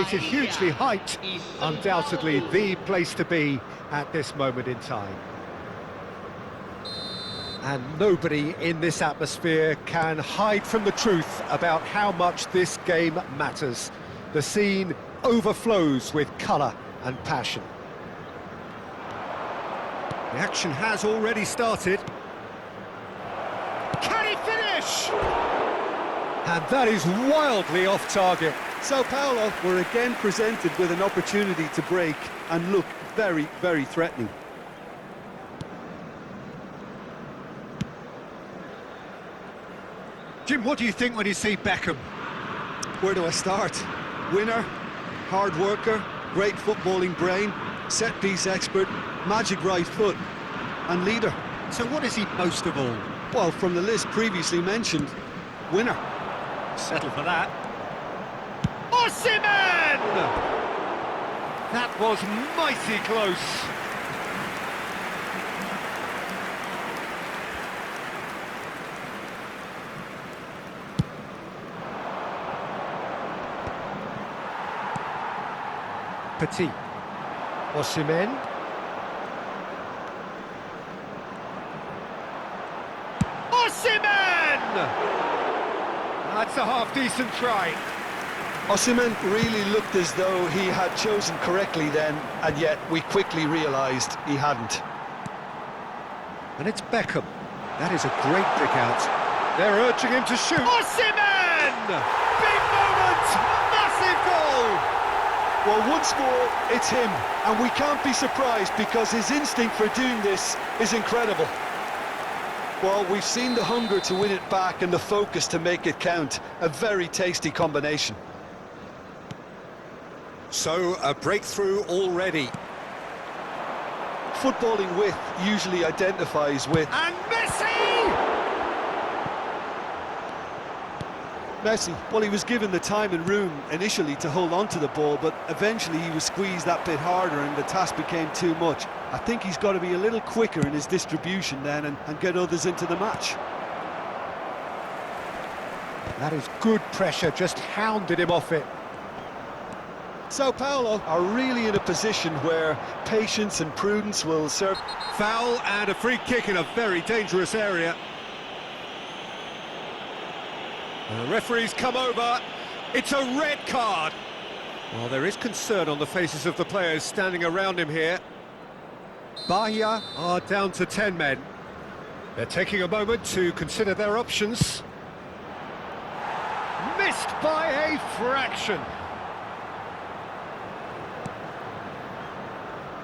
It's hugely hyped, undoubtedly the place to be at this moment in time. And nobody in this atmosphere can hide from the truth about how much this game matters. The scene overflows with colour and passion. The action has already started. Can he finish? And that is wildly off target. Sao Paulo were again presented with an opportunity to break and look very, very threatening. Jim, what do you think when you see Beckham? Where do I start? Winner, hard worker, great footballing brain, set-piece expert, magic right foot, and leader. So what is he most of all? Well, from the list previously mentioned, winner. Settle for that. Osimhen! That was mighty close. Petit. Osimhen. Osimhen! That's a half-decent try. Osimhen really looked as though he had chosen correctly then, and yet we quickly realised he hadn't. And it's Beckham. That is a great pick out. They're urging him to shoot. Osimhen! Big moment! Massive goal! Well, once more, it's him, and we can't be surprised because his instinct for doing this is incredible. Well, we've seen the hunger to win it back and the focus to make it count. A very tasty combination. So, a breakthrough already. Footballing with usually identifies with... And Messi! Messi, well, he was given the time and room initially to hold on to the ball, but eventually he was squeezed that bit harder and the task became too much. I think he's got to be a little quicker in his distribution then and get others into the match. That is good pressure, just hounded him off it. Sao Paulo are really in a position where patience and prudence will serve. Foul and a free kick in a very dangerous area. The referee's come over. It's a red card. Well, there is concern on the faces of the players standing around him here. Bahia are down to 10 men. They're taking a moment to consider their options. Missed by a fraction.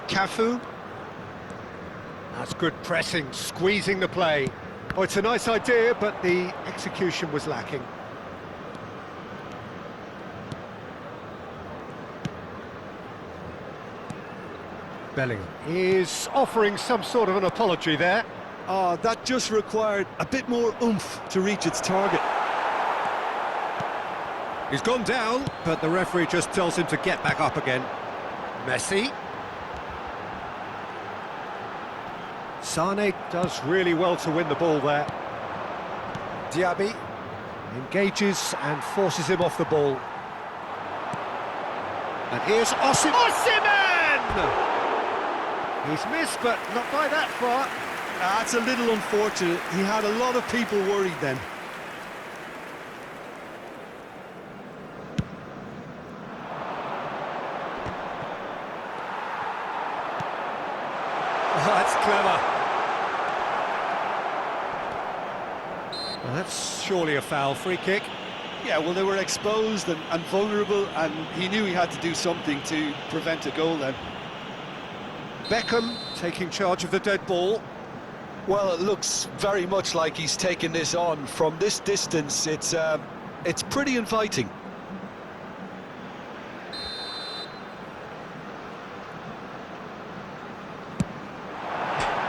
Cafu. That's good pressing, squeezing the play. Oh, it's a nice idea, but the execution was lacking. Bellingham is offering some sort of an apology there. That just required a bit more oomph to reach its target. He's gone down, but the referee just tells him to get back up again. Messi. Sane does really well to win the ball there. Diaby engages and forces him off the ball. And here's Osimhen! He's missed, but not by that far. That's a little unfortunate. He had a lot of people worried then. Oh, that's clever. Well, that's surely a foul. Free kick. Yeah, well, they were exposed and vulnerable, and he knew he had to do something to prevent a goal then. Beckham taking charge of the dead ball. Well, it looks very much like he's taken this on. From this distance, it's pretty inviting.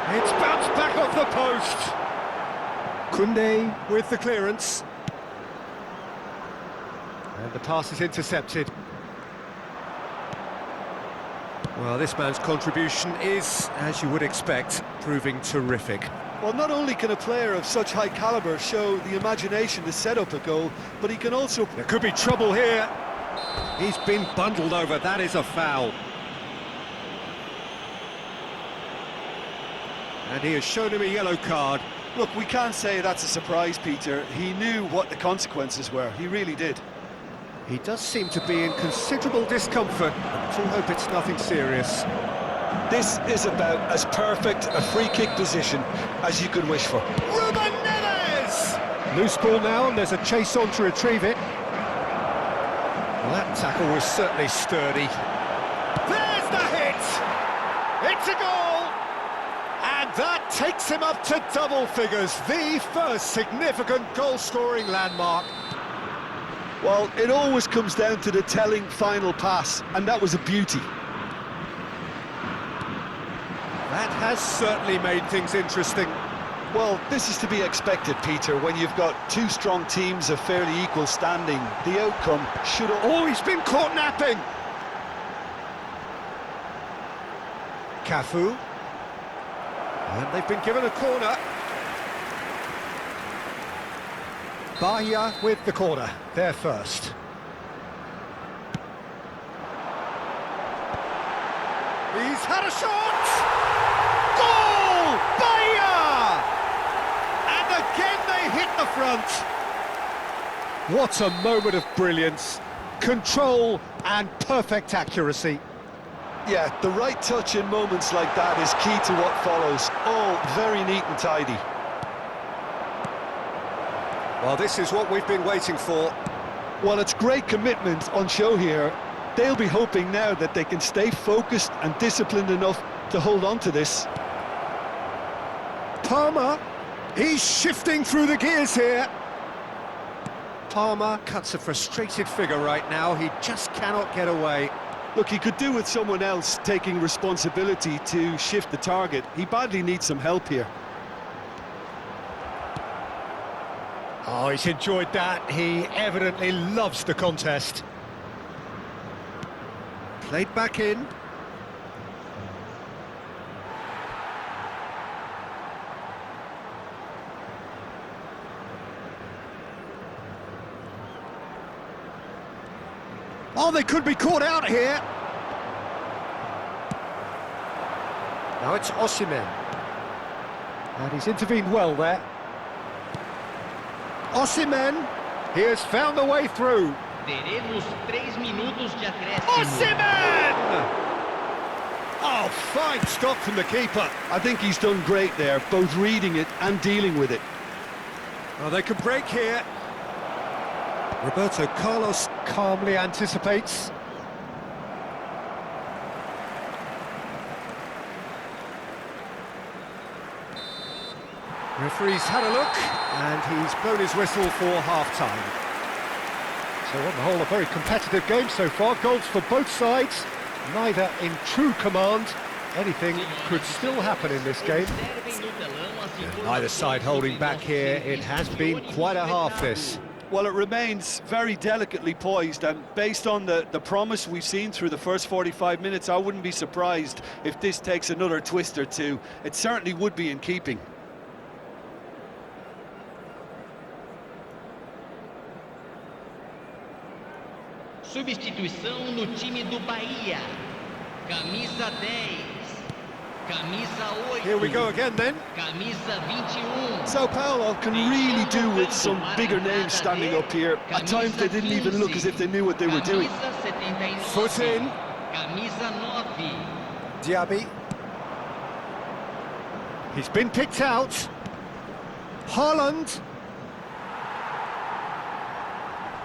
It's bounced back off the post. Koundé with the clearance. And the pass is intercepted. Well, this man's contribution is, as you would expect, proving terrific. Well, not only can a player of such high calibre show the imagination to set up a goal, but he can also... There could be trouble here. He's been bundled over, that is a foul. And he has shown him a yellow card. Look, we can't say that's a surprise, Peter. He knew what the consequences were, he really did. He does seem to be in considerable discomfort. I do hope it's nothing serious. This is about as perfect a free kick position as you could wish for. Ruben Neves! Loose ball now, and there's a chase on to retrieve it. Well, that tackle was certainly sturdy. There's the hit! It's a goal! And that takes him up to double figures, the first significant goal-scoring landmark. Well, it always comes down to the telling final pass, and that was a beauty. That has certainly made things interesting. Well, this is to be expected, Peter, when you've got two strong teams of fairly equal standing. The outcome should... Oh, he's been caught napping! Cafu. And they've been given a corner. Bahia with the corner, there first. He's had a shot! Goal! Bahia! And again they hit the front. What a moment of brilliance. Control and perfect accuracy. Yeah, the right touch in moments like that is key to what follows. All very neat and tidy. Well, this is what we've been waiting for. Well, it's great commitment on show here. They'll be hoping now that they can stay focused and disciplined enough to hold on to this. Palmer, he's shifting through the gears here. Palmer cuts a frustrated figure right now. He just cannot get away. Look, he could do with someone else taking responsibility to shift the target. He badly needs some help here. Oh, he's enjoyed that. He evidently loves the contest. Played back in. Oh, they could be caught out here. Now it's Osimhen. And he's intervened well there. Osimhen, he has found the way through. Teremos 3 minutos de acréscimo. Osimhen! Oh, fine stop from the keeper. I think he's done great there, both reading it and dealing with it. Oh, they can break here. Roberto Carlos calmly anticipates. Referee's had a look, and he's blown his whistle for half-time. So on the whole, a very competitive game so far. Goals for both sides, neither in true command. Anything could still happen in this game. Neither side holding back here. It has been quite a half, this. Well, it remains very delicately poised, and based on the promise we've seen through the first 45 minutes, I wouldn't be surprised if this takes another twist or two. It certainly would be in keeping. Substituição no time do Bahia. Camisa 10. Camisa 8. Here we go again then. Camisa 21. Sao Paulo can really do with some bigger names standing up here. At times they didn't even look as if they knew what they were doing. Foot in. Camisa 9. Diaby. He's been picked out. Haaland.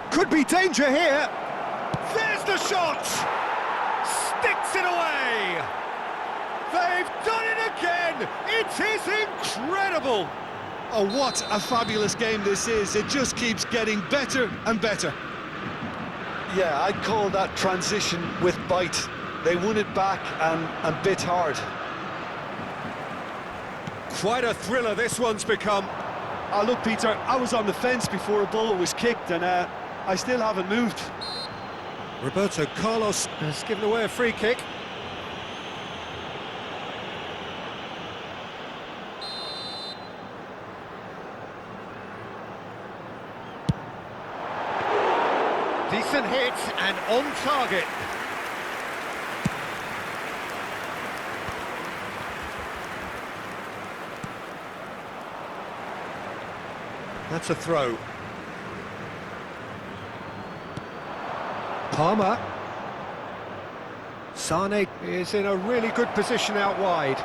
Could be danger here. There's the shot! Sticks it away! They've done it again! It is incredible! Oh, what a fabulous game this is. It just keeps getting better and better. Yeah, I'd call that transition with bite. They won it back and bit hard. Quite a thriller this one's become. Oh, look, Peter, I was on the fence before a ball was kicked, and I still haven't moved. Roberto Carlos has given away a free kick. Decent Decent hit and on target. That's a throw. Palmer. Sane is in a really good position out wide.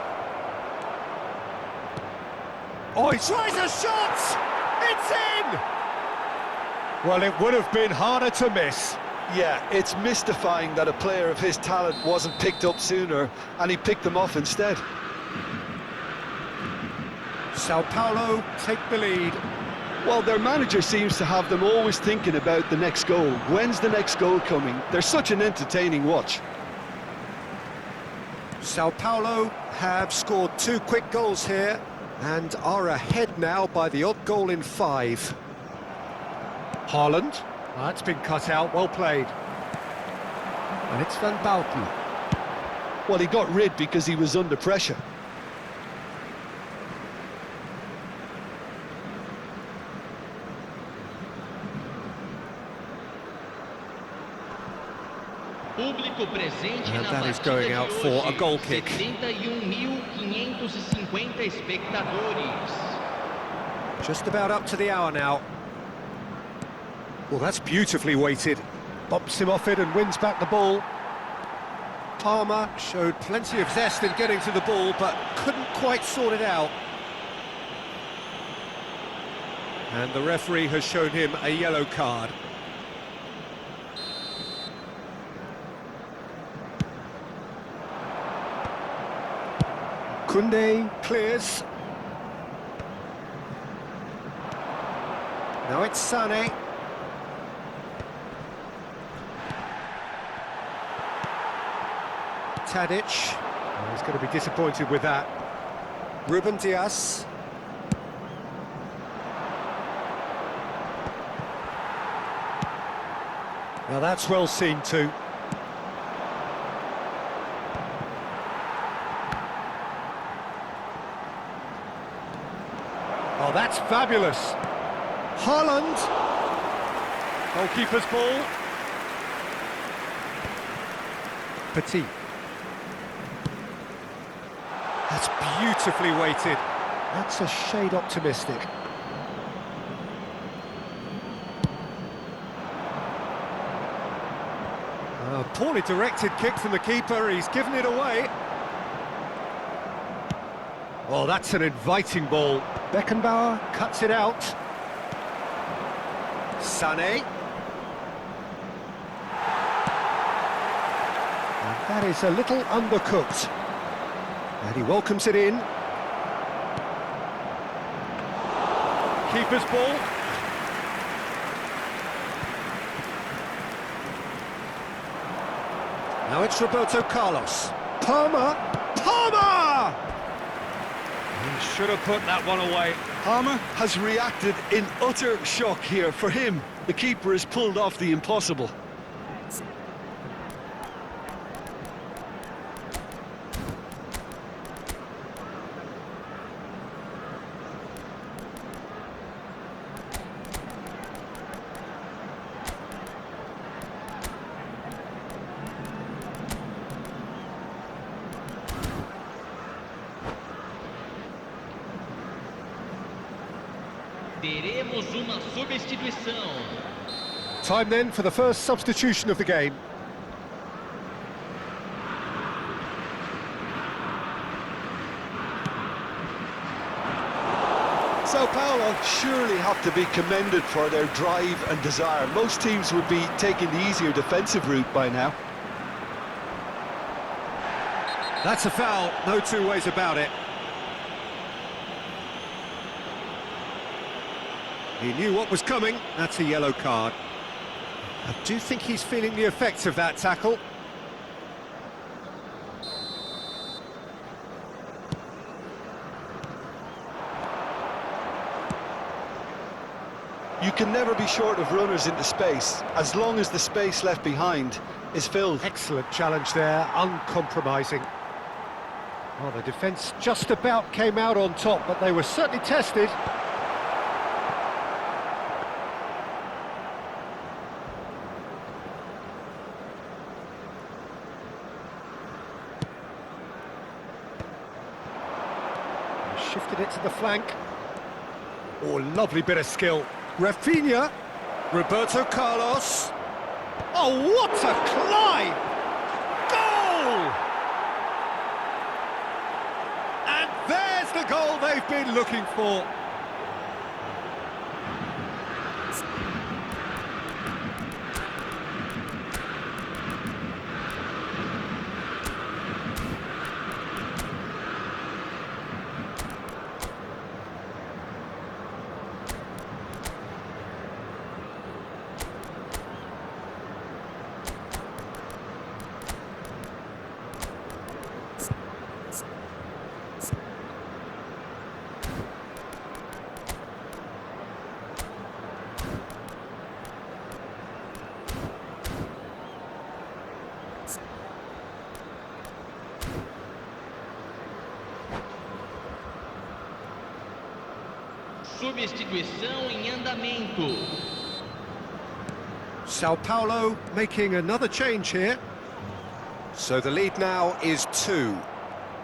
Oh, he tries a shot! It's in! Well, it would have been harder to miss. Yeah, it's mystifying that a player of his talent wasn't picked up sooner, and he picked them off instead. Sao Paulo take the lead. Well, their manager seems to have them always thinking about the next goal. When's the next goal coming? They're such an entertaining watch. Sao Paulo have scored 2 quick goals here and are ahead now by the odd goal in 5. Haaland. That's been cut out, well played. And it's Van Bouten. Well, he got rid because he was under pressure. Público presente And na that is partida going de out for a hoje, goal kick. 71.550 espectadores. Just about up to the hour now. Well, that's beautifully weighted. Bumps him off it and wins back the ball. Palmer showed plenty of zest in getting to the ball, but couldn't quite sort it out. And the referee has shown him a yellow card. Koundé clears. Now it's Sané. Tadic. Oh, he's going to be disappointed with that. Ruben Dias. Now that's well seen too. Oh, that's fabulous. Haaland. Goalkeeper's ball. Petit. That's beautifully weighted. That's a shade optimistic. A poorly directed kick from the keeper, he's given it away. Oh, that's an inviting ball. Beckenbauer cuts it out. Sané. And that is a little undercooked. And he welcomes it in. Keeper's ball. Now it's Roberto Carlos. Palmer. Palmer! He should have put that one away. Palmer has reacted in utter shock here. For him, the keeper has pulled off the impossible. Teremos uma substituição. Time then for the first substitution of the game. Sao Paulo surely have to be commended for their drive and desire. Most teams would be taking the easier defensive route by now. That's a foul, no two ways about it. He knew what was coming, that's a yellow card. I do think he's feeling the effects of that tackle. You can never be short of runners into space, as long as the space left behind is filled. Excellent challenge there, uncompromising. Well, the defence just about came out on top, but they were certainly tested. Shifted it to the flank. Oh, lovely bit of skill. Rafinha. Roberto Carlos. Oh, what a climb! Goal! And there's the goal they've been looking for. Substituição em andamento. Sao Paulo making another change here. So the lead now is 2.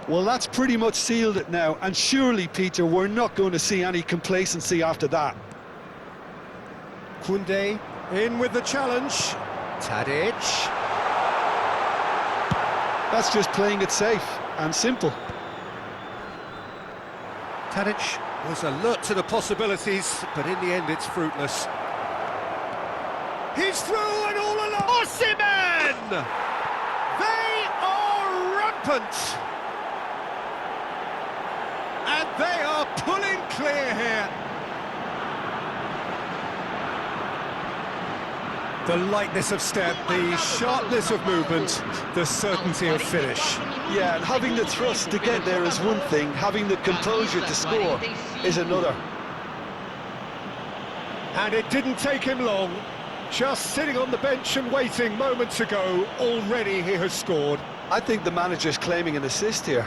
Well, that's pretty much sealed it now, and surely, Peter, we're not going to see any complacency after that. Koundé in with the challenge. Tadic. That's just playing it safe and simple. Tadic was alert to the possibilities, but in the end it's fruitless. He's through and all along. Osimhen! They are rampant! And they are pulling clear here. The lightness of step, the sharpness of movement, the certainty of finish. Yeah, and having the thrust to get there is one thing, having the composure to score is another. And it didn't take him long. Just sitting on the bench and waiting moments ago, already he has scored. I think the manager's claiming an assist here.